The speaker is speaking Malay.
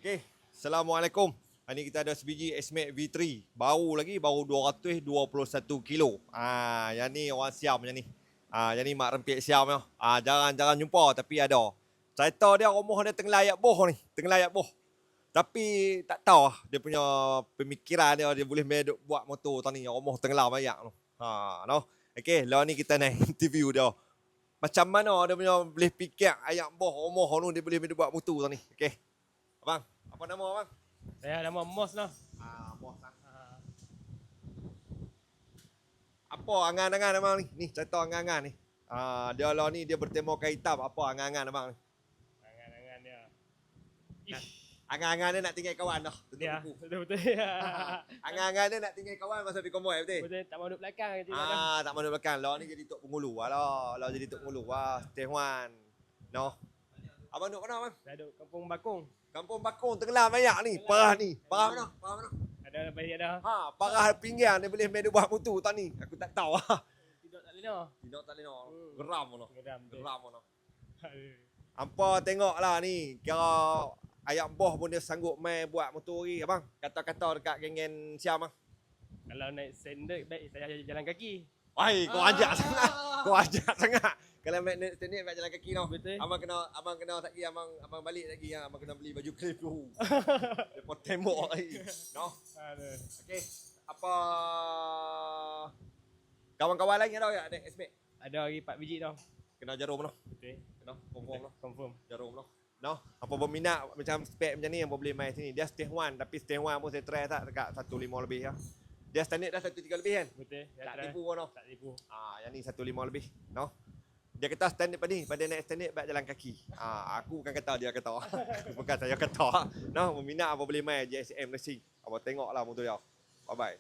Okey, Assalamualaikum. Hari ni kita ada sebiji S-Max V3. Baru 221 kilo. Yang ni orang Siam macam ni. Yang ni mak rempit Siam ya. Jarang-jarang jumpa tapi ada. Cerita dia rumah dia tengah layak boh ni, tengah layak boh. Tapi tak tahu dia punya pemikiran dia boleh meduk buat motor tadi rumah tenggelam ayak tu. No. Okey, lah ni kita nak interview dia. Macam mana dia punya boleh fikir ayak boh rumah tu dia boleh meduk buat motor tadi. Okey. Abang, apa nama abang? Saya nama Mos lah. Bos lah. Apa angan-angan abang ni? Ni cerita angan-angan ni. Dia lah ni dia bertema hitam. Apa angan-angan abang ni? Angan-angan dia. Angan-angan dia nak tinggal kawan dah. Tutup Ya, buku. betul-betul. Angan-angan dia nak tinggal kawan masa pergi konvoy betul? Betul, tak mau duduk belakang je dah. Tak mahu belakang. Lah ni jadi tok pengulu. Lah jadi tok pengulu. Stay one. No. Abang duduk mana abang? Dah duduk kampung Bakung. Kampung Bakung tenggelam ayak ni. Parah ni. Parah mana? Parah mana? Ada bayi ada. Parah pinggang dia boleh main buat motor tak ni. Aku tak tahu. Tidur tak lena. Tidak tak lena. Geram mana. Geram betul. Geram mana. Hampa tengoklah ni. Kira ayak boh pun dia sanggup main buat motor ni abang. Kata-kata dekat geng-geng Siam ah. Kalau naik sandal baik saya jalan kaki. Ai, kau ajak sangat. Kau ajak sangat. Kalau naik teknik baik jalan kaki tau. Betul. Abang kena tak abang balik lagi abang kena beli baju klip tu. Depa tembok lagi. No. Aduh. Okey. Apa kawan-kawan lain ada tak naik S-Max? Ada lagi 4 biji tau. Kena jarum noh. Betul. Kena confirm noh. Confirm. Jarum noh. No, apa berminat macam spek macam ni yang boleh main sini. Dia stage 1 tapi stage 1 pun saya try tak dekat 1.5 lebih ya. Dia standard dah 1.3 lebih kan? Betul. Tak tipu pun noh. Tak tipu. Yang ni 1.5 lebih. No. Dia kata standard pada naik standard baik jalan kaki. Aku bukan kata dia kata. Bukan saya kata. No, berminat apa boleh main JSM Racing. Apa tengoklah motor dia. Bye bye.